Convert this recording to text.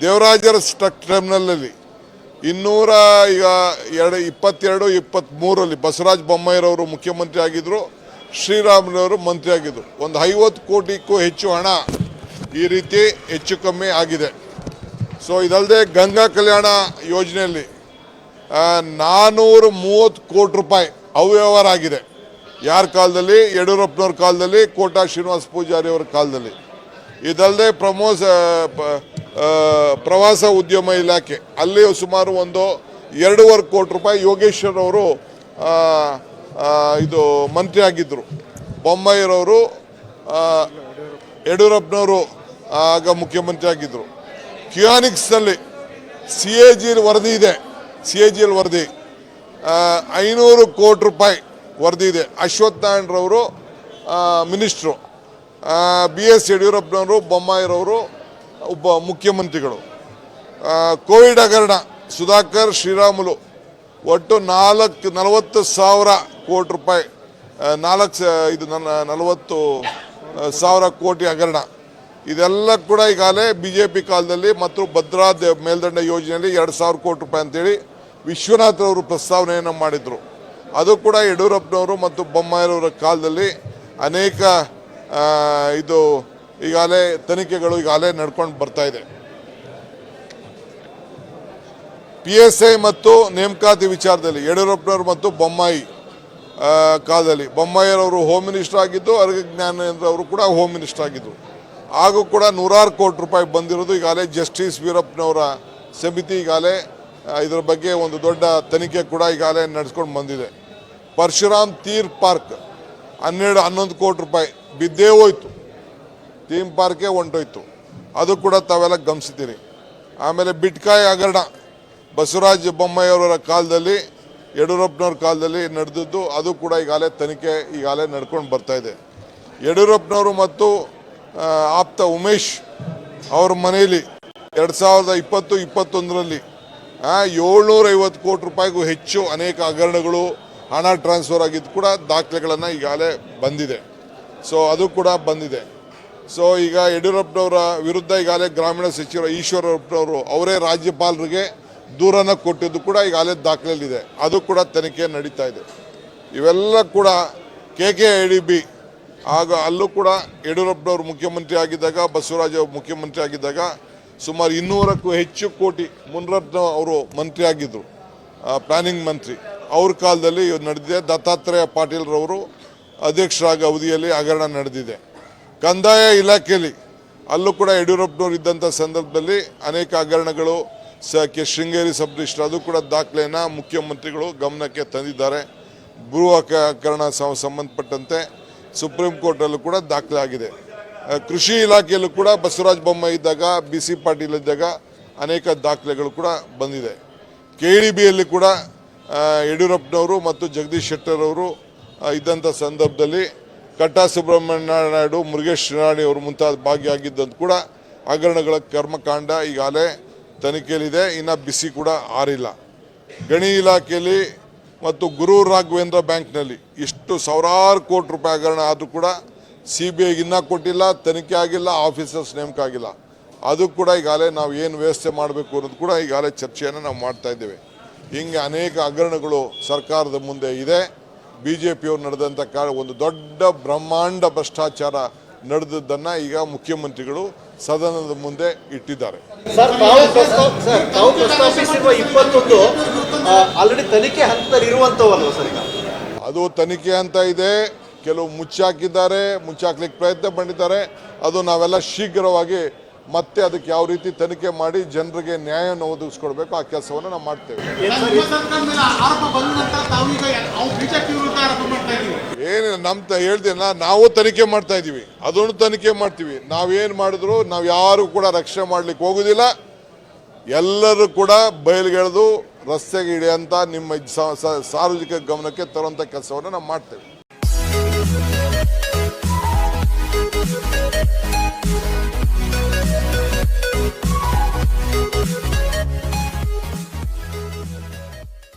ದೇವರಾಜರ struck ಟರ್ಮಿನಲಲ್ಲಿ 22-23ರಲ್ಲಿ Basavaraj ಬೊಮ್ಮಾಯಿರವರು ಮುಖ್ಯಮಂತ್ರಿ ಆಗಿದ್ದರು, ಶ್ರೀರಾಮುಲುರವರು ಮಂತ್ರಿ ಆಗಿದ್ದರು. ಒಂದು 50 ಕೋಟಿಗೂ ಹೆಚ್ಚು ಹಣ ಈ ರೀತಿ ಹೆಚ್ಚು ಕಮ್ಮಿ ಆಗಿದೆ. ಸೊ ಇದಲ್ಲದೆ ಗಂಗಾ ಕಲ್ಯಾಣ ಯೋಜನೆಯಲ್ಲಿ 430 ಕೋಟಿ ರೂಪಾಯಿ ಅವ್ಯವಹಾರ ಆಗಿದೆ. ಯಾರ ಕಾಲದಲ್ಲಿ? ಯಡಿಯೂರಪ್ಪನವ್ರ ಕಾಲದಲ್ಲಿ, ಕೋಟಾ ಶ್ರೀನಿವಾಸ ಪೂಜಾರಿ ಅವರ ಕಾಲದಲ್ಲಿ. ಇದಲ್ಲದೆ ಪ್ರವಾಸ ಉದ್ಯಮ ಇಲಾಖೆ ಅಲ್ಲಿ ಸುಮಾರು ಒಂದು 2.5 ಕೋಟಿ ರೂಪಾಯಿ ಯೋಗೇಶ್ವರ್ ಅವರು ಇದು ಮಂತ್ರಿ ಆಗಿದ್ದರು. ಬೊಮ್ಮಾಯಿರವರು ಯಡಿಯೂರಪ್ಪನವರು ಆಗ ಮುಖ್ಯಮಂತ್ರಿ ಆಗಿದ್ದರು. ಕ್ಯೂಯಾನಿಕ್ಸ್ನಲ್ಲಿ CAG ವರದಿ ಇದೆ. CAG ವರದಿ 500 ಕೋಟಿ ರೂಪಾಯಿ ವರದಿ ಇದೆ. ಅಶ್ವಥ್ ನಾರಾಯಣರವರು ಮಿನಿಸ್ಟ್ರು, BS ಯಡಿಯೂರಪ್ಪನವರು, ಬೊಮ್ಮಾಯಿರವರು ಒಬ್ಬ ಮುಖ್ಯಮಂತ್ರಿಗಳು. ಕೋವಿಡ್ ಹಗರಣ ಸುಧಾಕರ್, ಶ್ರೀರಾಮುಲು ಒಟ್ಟು 40,000 ಕೋಟಿ ರೂಪಾಯಿ 40,000 ಕೋಟಿ ಹಗರಣ. ಇದೆಲ್ಲ ಕೂಡ ಈಗಾಗಲೇ BJP ಕಾಲದಲ್ಲಿ ಮತ್ತು ಭದ್ರಾ ಮೇಲ್ದಂಡ ಯೋಜನೆಯಲ್ಲಿ 2,000 ಕೋಟಿ ರೂಪಾಯಿ ಅಂತೇಳಿ ವಿಶ್ವನಾಥ್ ಅವರು ಪ್ರಸ್ತಾವನೆಯನ್ನು ಮಾಡಿದರು. ಅದು ಕೂಡ ಯಡಿಯೂರಪ್ಪನವರು ಮತ್ತು ಬೊಮ್ಮಾಯಿರವರ ಕಾಲದಲ್ಲಿ ಅನೇಕ ಇದು ಈಗಾಗಲೇ ತನಿಖೆಗಳು ಈಗಾಗಲೇ ನಡ್ಕೊಂಡು ಬರ್ತಾ ಇದೆ. PSI ಮತ್ತು ನೇಮಕಾತಿ ವಿಚಾರದಲ್ಲಿ ಯಡಿಯೂರಪ್ಪನವರು ಮತ್ತು ಬೊಮ್ಮಾಯಿ ಕಾಲದಲ್ಲಿ ಬೊಮ್ಮಾಯಿರವರು ಹೋಮ್ ಮಿನಿಸ್ಟರ್ ಆಗಿದ್ದು, ಅರಗ ಜ್ಞಾನೇಂದ್ರ ಅವರು ಕೂಡ ಹೋಮ್ ಮಿನಿಸ್ಟರ್ ಆಗಿದ್ದರು. ಹಾಗೂ ಕೂಡ 100 ಕೋಟಿ ರೂಪಾಯಿ ಬಂದಿರೋದು. ಈಗಾಗಲೇ ಜಸ್ಟಿಸ್ ವೀರಪ್ಪನವರ ಸಮಿತಿ ಈಗಾಗಲೇ ಇದರ ಬಗ್ಗೆ ಒಂದು ದೊಡ್ಡ ತನಿಖೆ ಕೂಡ ಈಗಾಗಲೇ ನಡೆಸ್ಕೊಂಡು ಬಂದಿದೆ. ಪರಶುರಾಮ್ ತೀರ್ ಪಾರ್ಕ್ 11 ಕೋಟಿ ರೂಪಾಯಿ ಬಿದ್ದೇ ಹೋಯ್ತು, ಥೀಮ್ ಪಾರ್ಕೇ ಹೊಂಟೋಯ್ತು. ಅದು ಕೂಡ ತಾವೆಲ್ಲ ಗಮನಿಸ್ತೀರಿ. ಆಮೇಲೆ ಬಿಟ್ಕಾಯಿ ಹಗರಣ ಬಸವರಾಜ ಬೊಮ್ಮಾಯಿಯವರ ಕಾಲದಲ್ಲಿ, ಯಡಿಯೂರಪ್ಪನವ್ರ ಕಾಲದಲ್ಲಿ ನಡೆದಿದ್ದು. ಅದು ಕೂಡ ಈಗಾಗಲೇ ತನಿಖೆ ಈಗಾಗಲೇ ನಡ್ಕೊಂಡು ಬರ್ತಾ ಇದೆ. ಯಡಿಯೂರಪ್ಪನವರು ಮತ್ತು ಆಪ್ತ ಉಮೇಶ್ ಅವ್ರ ಮನೆಯಲ್ಲಿ 2020-21ರಲ್ಲಿ 750 ಕೋಟಿ ರೂಪಾಯಿಗೂ ಹೆಚ್ಚು ಅನೇಕ ಹಗರಣಗಳು, ಹಣ ಟ್ರಾನ್ಸ್ಫರ್ ಆಗಿದ್ದು ಕೂಡ ದಾಖಲೆಗಳನ್ನು ಈಗಾಗಲೇ ಬಂದಿದೆ. ಸೊ ಅದು ಕೂಡ ಬಂದಿದೆ. ಸೊ ಈಗ ಯಡಿಯೂರಪ್ಪನವರ ವಿರುದ್ಧ ಈಗಾಗಲೇ ಗ್ರಾಮೀಣ ಸಚಿವರು ಈಶ್ವರಪ್ಪನವರು ಅವರೇ ರಾಜ್ಯಪಾಲರಿಗೆ ದೂರನ್ನು ಕೊಟ್ಟಿದ್ದು ಕೂಡ ಈಗಾಗಲೇ ದಾಖಲೆಯಲ್ಲಿದೆ. ಅದು ಕೂಡ ತನಿಖೆ ನಡೀತಾ ಇದೆ. ಇವೆಲ್ಲ ಕೂಡ KKIDB ಆಗ ಅಲ್ಲೂ ಕೂಡ ಯಡಿಯೂರಪ್ಪನವರು ಮುಖ್ಯಮಂತ್ರಿ ಆಗಿದ್ದಾಗ, ಬಸವರಾಜ ಮುಖ್ಯಮಂತ್ರಿ ಆಗಿದ್ದಾಗ ಸುಮಾರು 200ಕ್ಕೂ ಹೆಚ್ಚು ಕೋಟಿ ಮುನಿರತ್ನ ಅವರು ಮಂತ್ರಿ ಆಗಿದ್ದರು, ಪ್ಲಾನಿಂಗ್ ಮಂತ್ರಿ. ಅವ್ರ ಕಾಲದಲ್ಲಿ ನಡೆದಿದೆ. ದತ್ತಾತ್ರೇಯ ಪಾಟೀಲ್ರವರು ಅಧ್ಯಕ್ಷರಾಗ ಅವಧಿಯಲ್ಲಿ ಹಗರಣ ನಡೆದಿದೆ. ಕಂದಾಯ ಇಲಾಖೆಯಲ್ಲಿ ಅಲ್ಲೂ ಕೂಡ ಯಡಿಯೂರಪ್ಪನವರು ಇದ್ದಂಥ ಸಂದರ್ಭದಲ್ಲಿ ಅನೇಕ ಹಗರಣಗಳು, ಶೃಂಗೇರಿ ಸಬ್ ರಿಜಿಸ್ಟ್ರಾರ್ ಅದು ಕೂಡ ದಾಖಲೆಯನ್ನು ಮುಖ್ಯಮಂತ್ರಿಗಳು ಗಮನಕ್ಕೆ ತಂದಿದ್ದಾರೆ. ಭೂ ಹಗರಣ ಸಂಬಂಧಪಟ್ಟಂತೆ ಸುಪ್ರೀಂ ಕೋರ್ಟಲ್ಲೂ ಕೂಡ ದಾಖಲೆ ಆಗಿದೆ. ಕೃಷಿ ಇಲಾಖೆಯಲ್ಲೂ ಕೂಡ ಬಸವರಾಜ ಬೊಮ್ಮಾಯಿ ಇದ್ದಾಗ, BC ಪಾಟೀಲ್ ಇದ್ದಾಗ ಅನೇಕ ದಾಖಲೆಗಳು ಕೂಡ ಬಂದಿದೆ. KDBಯಲ್ಲಿ ಕೂಡ ಯಡಿಯೂರಪ್ಪನವರು ಮತ್ತು ಜಗದೀಶ್ ಶೆಟ್ಟರ್ ಅವರು ಇದ್ದಂಥ ಸಂದರ್ಭದಲ್ಲಿ ಕಟ್ಟಾ ಸುಬ್ರಹ್ಮಣ್ಯ ನಾಯ್ಡು, ಮುರುಗೇಶ್ ಶ್ರೀರಾಣಿ ಅವರು ಮುಂತಾದ ಭಾಗಿಯಾಗಿದ್ದಂತ ಕೂಡ ಹಗರಣಗಳ ಕರ್ಮಕಾಂಡ ಈಗಾಗಲೇ ತನಿಖೆಯಲ್ಲಿದೆ. ಇನ್ನು ಬಿಸಿ ಕೂಡ ಆರಿಲ್ಲ. ಗಣಿ ಇಲಾಖೆಯಲ್ಲಿ ಮತ್ತು ಗುರು ರಾಘವೇಂದ್ರ ಬ್ಯಾಂಕ್ನಲ್ಲಿ ಇಷ್ಟು ಸಾವಿರಾರು ಕೋಟಿ ರೂಪಾಯಿ ಹಗರಣ ಆದರೂ ಕೂಡ CBIಗೆ ಇನ್ನೂ ಕೊಟ್ಟಿಲ್ಲ, ತನಿಖೆ ಆಗಿಲ್ಲ, ಆಫೀಸರ್ಸ್ ನೇಮಕ ಆಗಿಲ್ಲ. ಅದು ಕೂಡ ಈಗಾಗಲೇ ನಾವು ಏನು ವ್ಯವಸ್ಥೆ ಮಾಡಬೇಕು ಅನ್ನೋದು ಕೂಡ ಈಗಾಗಲೇ ಚರ್ಚೆಯನ್ನು ನಾವು ಮಾಡ್ತಾ ಇದ್ದೇವೆ. ಹಿಂಗೆ ಅನೇಕ ಹಗರಣಗಳು ಸರ್ಕಾರದ ಮುಂದೆ ಇದೆ. BJPಯವರು ನಡೆದಂಥ ಒಂದು ದೊಡ್ಡ ಬ್ರಹ್ಮಾಂಡ ಭ್ರಷ್ಟಾಚಾರ ನಡೆದದ್ದನ್ನು ಈಗ ಮುಖ್ಯಮಂತ್ರಿಗಳು ಸದನದ ಮುಂದೆ ಇಟ್ಟಿದ್ದಾರೆ. ಅದು ತನಿಖೆ ಅಂತ ಇದೆ. ಕೆಲವು ಮುಚ್ಚಾಕಿದ್ದಾರೆ, ಮುಚ್ಚಾಕ್ಲಿಕ್ಕೆ ಪ್ರಯತ್ನ ಮಾಡಿದ್ದಾರೆ. ಅದು ನಾವೆಲ್ಲ ಶೀಘ್ರವಾಗಿ ಮತ್ತೆ ಅದಕ್ಕೆ ಯಾವ ರೀತಿ ತನಿಖೆ ಮಾಡಿ ಜನರಿಗೆ ನ್ಯಾಯವನ್ನು ಒದಗಿಸ್ಕೊಡ್ಬೇಕು ಆ ಕೆಲಸವನ್ನು ನಾವು ಮಾಡ್ತೇವೆ. ಏನಿಲ್ಲ, ಹೇಳ್ತೀನಲ್ಲ, ನಾವು ತನಿಖೆ ಮಾಡ್ತಾ ಇದ್ದೀವಿ, ಅದನ್ನು ತನಿಖೆ ಮಾಡ್ತೀವಿ. ನಾವೇನು ಮಾಡಿದ್ರು ನಾವು ಯಾರು ಕೂಡ ರಕ್ಷಣೆ ಮಾಡ್ಲಿಕ್ಕೆ ಹೋಗುದಿಲ್ಲ. ಎಲ್ಲರೂ ಕೂಡ ಬಯಲಿಗೆಳೆದು ರಸ್ತೆಗೆ ಹಿಡಿಯಂತ ನಿಮ್ಮ ಸಾರ್ವಜನಿಕ ಗಮನಕ್ಕೆ ತರುವಂಥ ಕೆಲಸವನ್ನು ನಾವು ಮಾಡ್ತೇವೆ.